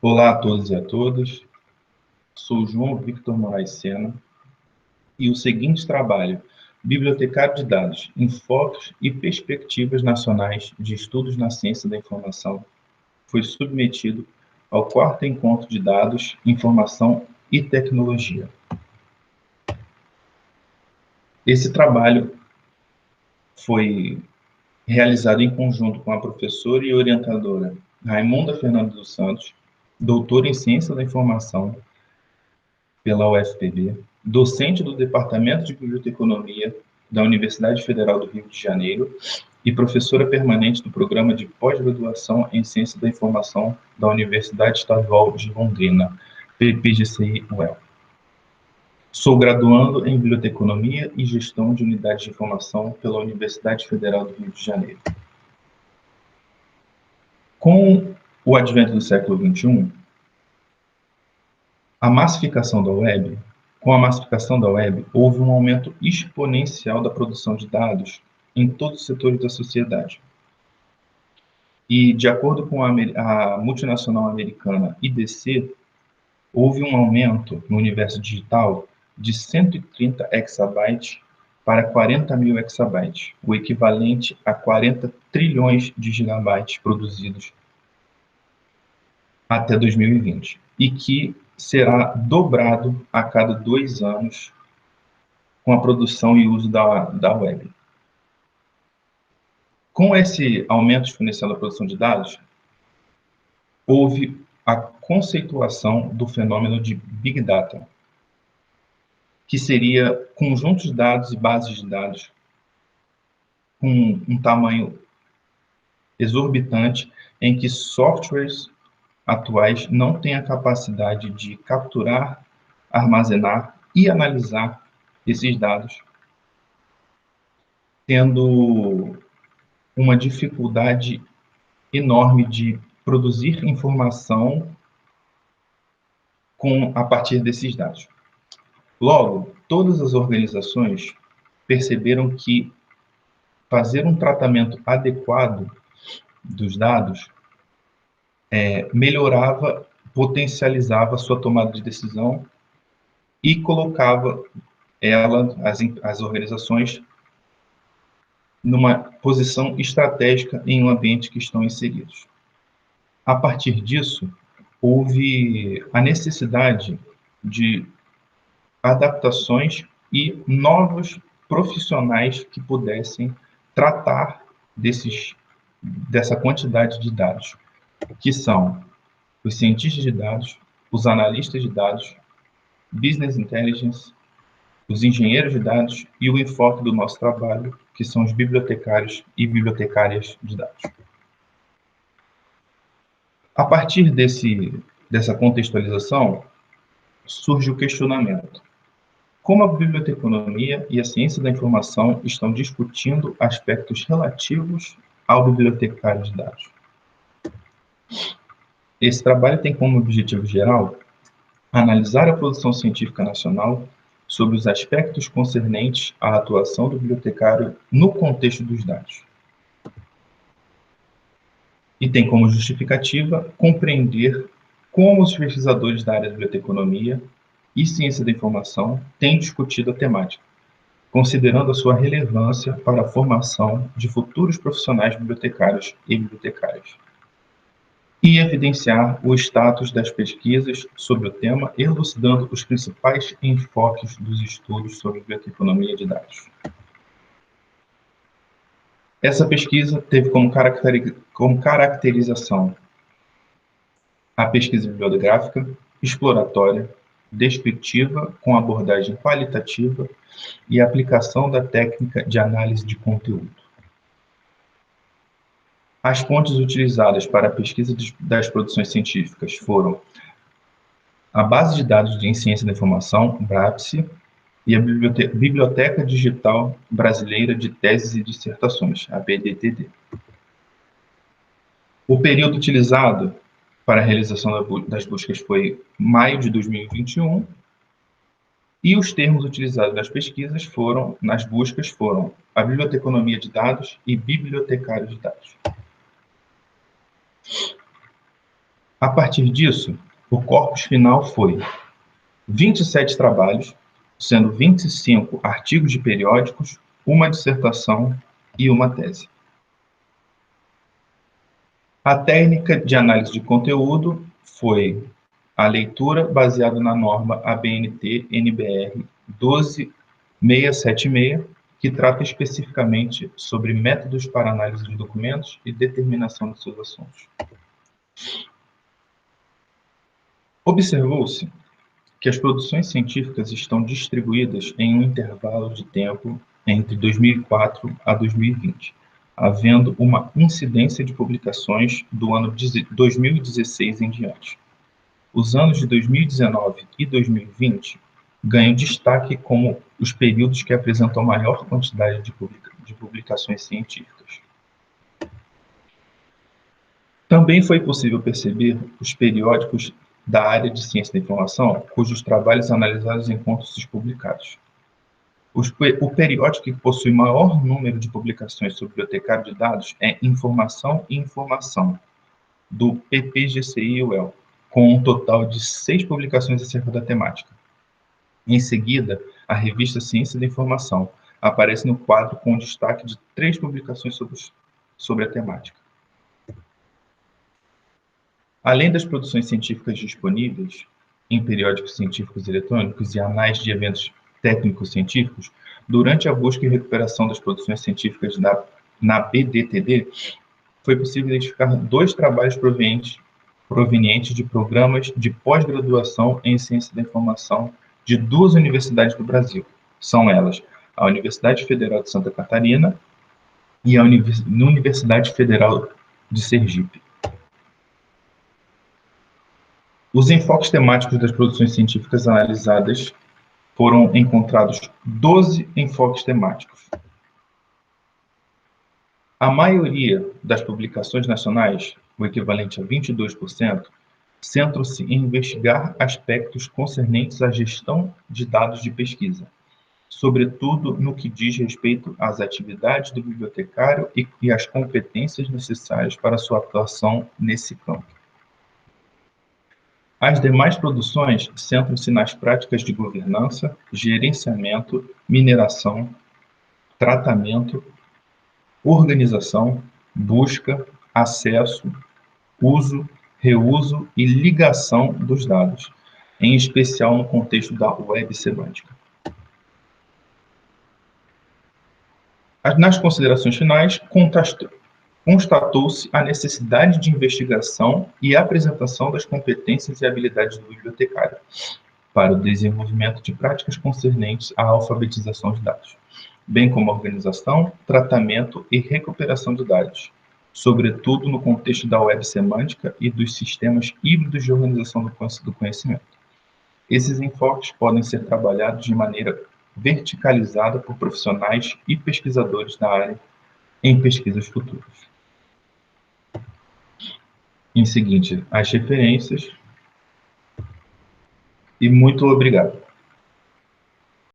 Olá a todos e a todas, sou João Victor Moraes Sena e o seguinte trabalho, Bibliotecário de Dados, Enfoques e Perspectivas Nacionais de Estudos na Ciência da Informação, foi submetido ao 4º Encontro de Dados, Informação e Tecnologia. Esse trabalho foi realizado em conjunto com a professora e orientadora Raimunda Fernanda dos Santos, doutora em Ciência da Informação pela UFPB, docente do Departamento de Biblioteconomia da Universidade Federal do Rio de Janeiro e professora permanente do Programa de Pós-Graduação em Ciência da Informação da Universidade Estadual de Londrina, PPGCI-UEL. Sou graduando em Biblioteconomia e Gestão de Unidades de Informação pela Universidade Federal do Rio de Janeiro. Com o advento do século XXI, com a massificação da web, houve um aumento exponencial da produção de dados em todos os setores da sociedade. E, de acordo com a multinacional americana IDC, houve um aumento no universo digital de 130 exabytes para 40 mil exabytes, o equivalente a 40 trilhões de gigabytes produzidos até 2020, e que será dobrado a cada 2 anos com a produção e uso da web. Com esse aumento exponencial da produção de dados, houve a conceituação do fenômeno de Big Data, que seria conjuntos de dados e bases de dados com um tamanho exorbitante, em que softwares atuais não têm a capacidade de capturar, armazenar e analisar esses dados, tendo uma dificuldade enorme de produzir informação a partir desses dados. Logo, todas as organizações perceberam que fazer um tratamento adequado dos dados melhorava, potencializava a sua tomada de decisão e colocava as organizações, numa posição estratégica em um ambiente que estão inseridos. A partir disso, houve a necessidade de adaptações e novos profissionais que pudessem tratar dessa quantidade de dados, que são os cientistas de dados, os analistas de dados, business intelligence, os engenheiros de dados e o enfoque do nosso trabalho, que são os bibliotecários e bibliotecárias de dados. A partir dessa contextualização, surge o questionamento: como a biblioteconomia e a ciência da informação estão discutindo aspectos relativos ao bibliotecário de dados? Esse trabalho tem como objetivo geral analisar a produção científica nacional sobre os aspectos concernentes à atuação do bibliotecário no contexto dos dados. E tem como justificativa compreender como os pesquisadores da área de biblioteconomia e ciência da informação têm discutido a temática, considerando a sua relevância para a formação de futuros profissionais bibliotecários e bibliotecárias, e evidenciar o status das pesquisas sobre o tema, elucidando os principais enfoques dos estudos sobre biblioteconomia de dados. Essa pesquisa teve como caracterização a pesquisa bibliográfica, exploratória, descritiva, com abordagem qualitativa e aplicação da técnica de análise de conteúdo. As fontes utilizadas para a pesquisa das produções científicas foram a Base de Dados em Ciência da Informação, BRAPSE, e a Biblioteca Digital Brasileira de Teses e Dissertações, a BDTD. O período utilizado para a realização das buscas foi maio de 2021, e os termos utilizados nas buscas foram a biblioteconomia de dados e bibliotecário de dados. A partir disso, o corpus final foi 27 trabalhos, sendo 25 artigos de periódicos, uma dissertação e uma tese. A técnica de análise de conteúdo foi a leitura baseada na norma ABNT-NBR 12676, que trata especificamente sobre métodos para análise de documentos e determinação de seus assuntos. Observou-se que as produções científicas estão distribuídas em um intervalo de tempo entre 2004 a 2020, havendo uma incidência de publicações do ano 2016 em diante. Os anos de 2019 e 2020 ganham destaque como os períodos que apresentam maior quantidade de publicações científicas. Também foi possível perceber os periódicos da área de ciência da informação, cujos trabalhos analisados encontram se publicados. O periódico que possui maior número de publicações sobre bibliotecário de dados é Informação e Informação, do PPGCI-UEL, com um total de 6 publicações acerca da temática. Em seguida, a revista Ciência da Informação aparece no quadro com destaque de 3 publicações sobre a temática. Além das produções científicas disponíveis em periódicos científicos eletrônicos e anais de eventos técnicos científicos, durante a busca e recuperação das produções científicas na BDTD, foi possível identificar 2 trabalhos provenientes de programas de pós-graduação em ciência da informação de 2 universidades do Brasil. São elas a Universidade Federal de Santa Catarina e a Universidade Federal de Sergipe. Os enfoques temáticos das produções científicas analisadas foram encontrados 12 enfoques temáticos. A maioria das publicações nacionais, o equivalente a 22%, centram-se em investigar aspectos concernentes à gestão de dados de pesquisa, sobretudo no que diz respeito às atividades do bibliotecário e às competências necessárias para sua atuação nesse campo. As demais produções centram-se nas práticas de governança, gerenciamento, mineração, tratamento, organização, busca, acesso, uso, reuso e ligação dos dados, em especial no contexto da web semântica. Nas considerações finais, constatou-se a necessidade de investigação e apresentação das competências e habilidades do bibliotecário para o desenvolvimento de práticas concernentes à alfabetização de dados, bem como a organização, tratamento e recuperação de dados, sobretudo no contexto da web semântica e dos sistemas híbridos de organização do conhecimento. Esses enfoques podem ser trabalhados de maneira verticalizada por profissionais e pesquisadores da área em pesquisas futuras. Em seguinte, as referências. E muito obrigado.